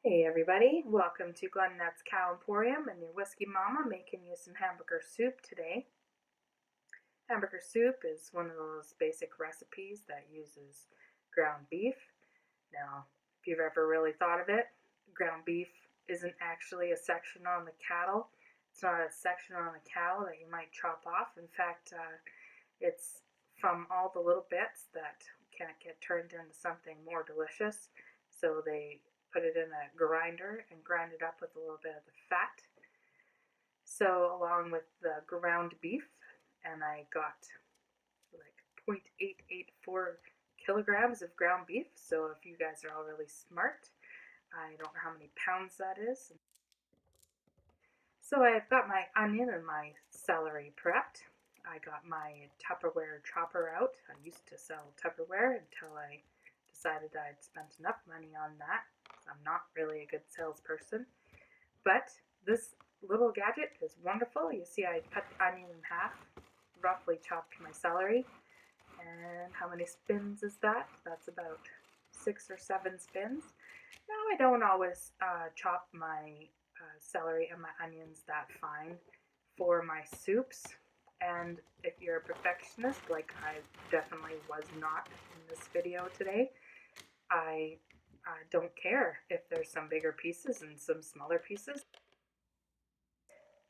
Hey everybody, welcome to Nette's Cow Emporium and your whiskey mama making you some hamburger soup today. Hamburger soup is one of those basic recipes that uses ground beef. Now, if you've ever really thought of it, ground beef isn't actually a section on the cattle. It's not a section on the cow that you might chop off. In fact, it's from all the little bits that can't get turned into something more delicious. So they put it in a grinder and grind it up with a little bit of the fat. So along with the ground beef, and I got like 0.884 kilograms of ground beef. So if you guys are all really smart, I don't know how many pounds that is. So I've got my onion and my celery prepped. I got my Tupperware chopper out. I used to sell Tupperware until I decided I'd spent enough money on that. I'm not really a good salesperson. But this little gadget is wonderful. You see I cut the onion in half, roughly chopped my celery. And how many spins is that? That's about 6 or 7 spins. Now I don't always chop my celery and my onions that fine for my soups. And if you're a perfectionist, like I definitely was not in this video today, I don't care if there's some bigger pieces and some smaller pieces.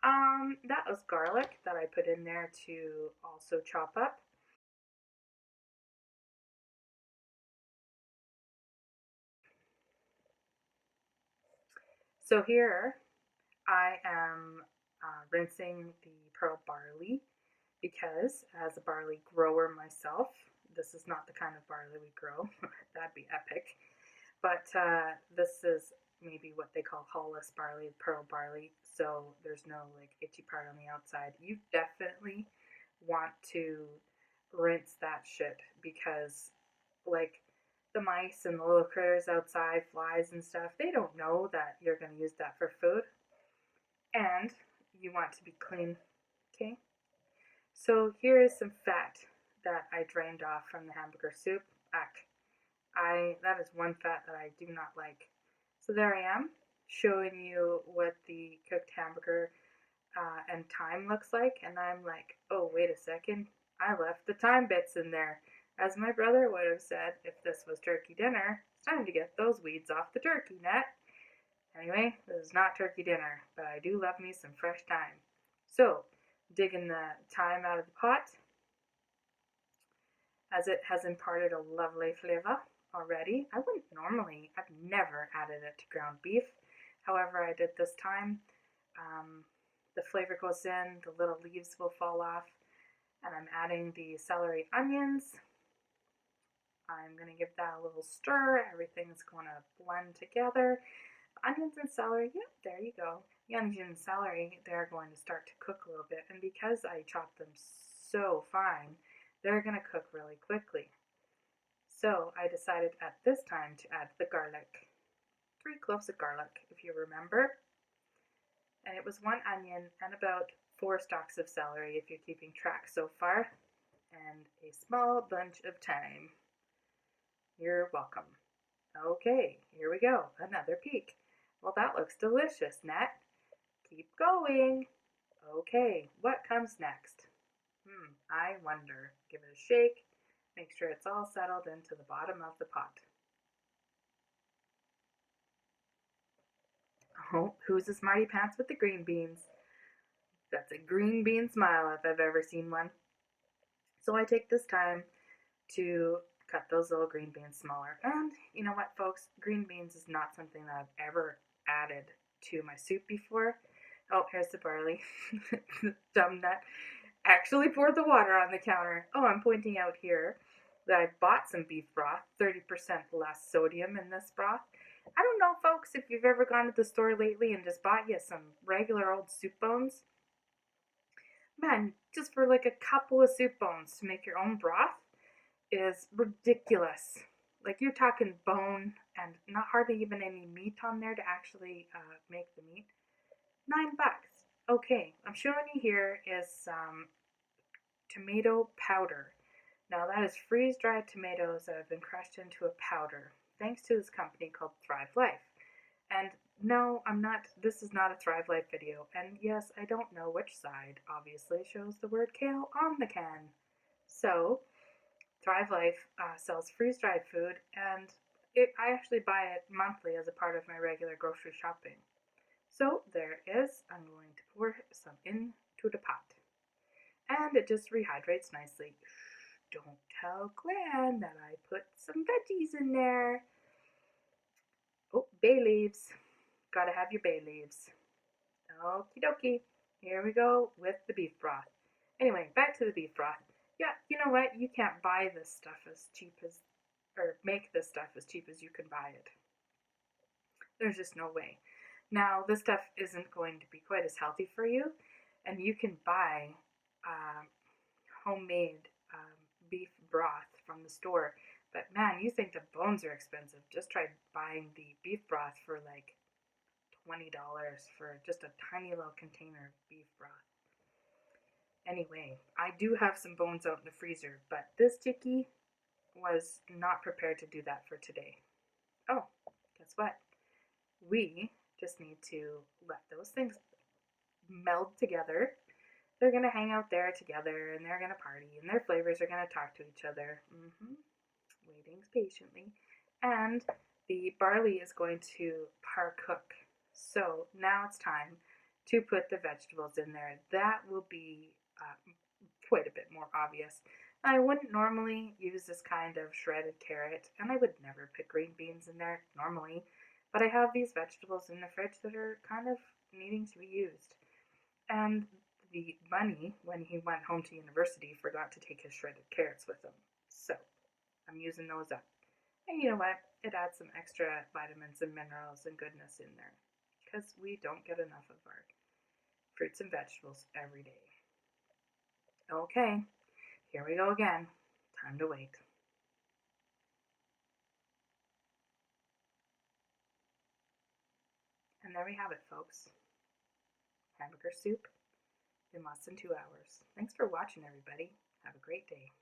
That was garlic that I put in there to also chop up. So here I am rinsing the pearl barley because as a barley grower myself, this is not the kind of barley we grow. That'd be epic. But this is maybe what they call hulless barley, pearl barley. So there's no like itchy part on the outside. You definitely want to rinse that shit because like the mice and the little critters outside, flies and stuff, they don't know that you're going to use that for food. And you want to be clean, okay? So here is some fat that I drained off from the hamburger soup. That is one fat that I do not like. So there I am, showing you what the cooked hamburger and thyme looks like, and I'm like, oh wait a second, I left the thyme bits in there. As my brother would have said if this was turkey dinner, it's time to get those weeds off the turkey, Nette. Anyway, this is not turkey dinner, but I do love me some fresh thyme. So, digging the thyme out of the pot, as it has imparted a lovely flavor already. I wouldn't normally, I've never added it to ground beef. However, I did this time. The flavor goes in, the little leaves will fall off, and I'm adding the celery onions. I'm going to give that a little stir. Everything's going to blend together. Onions and celery, yeah, there you go. The onion and celery, they're going to start to cook a little bit, and because I chopped them so fine, they're going to cook really quickly. So I decided at this time to add the garlic. 3 cloves of garlic, if you remember. And it was 1 onion and about 4 stalks of celery, if you're keeping track so far. And a small bunch of thyme. You're welcome. Okay, here we go. Another peek. Well, that looks delicious, Nette. Keep going. Okay, what comes next? I wonder. Give it a shake. Make sure it's all settled into the bottom of the pot. Oh, who's the smarty pants with the green beans? That's a green bean smile if I've ever seen one. So I take this time to cut those little green beans smaller. And you know what, folks? Green beans is not something that I've ever added to my soup before. Oh, here's the barley. Dumb nut. Actually poured the water on the counter. Oh, I'm pointing out here that I bought some beef broth, 30% less sodium in this broth. I don't know, folks, if you've ever gone to the store lately and just bought you some regular old soup bones. Man, just for like a couple of soup bones to make your own broth is ridiculous. Like you're talking bone and not hardly even any meat on there to actually make the meat. $9. Okay, I'm showing you here is some tomato powder. Now that is freeze-dried tomatoes that have been crushed into a powder, thanks to this company called Thrive Life. And no, I'm not, this is not a Thrive Life video. And yes, I don't know which side obviously shows the word kale on the can. So, Thrive Life sells freeze dried food, and I actually buy it monthly as a part of my regular grocery shopping. So, there it is. I'm going to pour some into the pot. And it just rehydrates nicely. Don't tell Glenn that I put some veggies in there. Oh, bay leaves. Gotta have your bay leaves. Okie dokie. Here we go with the beef broth. Anyway, back to the beef broth. Yeah, you know what? You can't buy this stuff as cheap as, or make this stuff as cheap as you can buy it. There's just no way. Now, this stuff isn't going to be quite as healthy for you, and you can buy um, homemade beef broth from the store. But man, you think the bones are expensive. Just try buying the beef broth for like $20 for just a tiny little container of beef broth. Anyway, I do have some bones out in the freezer, but this chickie was not prepared to do that for today. Oh, guess what? We just need to let those things meld together. They're going to hang out there together and they're going to party and their flavors are going to talk to each other. Waiting patiently. And the barley is going to par cook. So now it's time to put the vegetables in there. That will be quite a bit more obvious. I wouldn't normally use this kind of shredded carrot, and I would never put green beans in there normally, but I have these vegetables in the fridge that are kind of needing to be used. And the bunny, when he went home to university, forgot to take his shredded carrots with him. So I'm using those up. And you know what? It adds some extra vitamins and minerals and goodness in there because we don't get enough of our fruits and vegetables every day. Okay, here we go again. Time to wait. And there we have it, folks. Hamburger soup in less than 2 hours. Thanks for watching, everybody. Have a great day.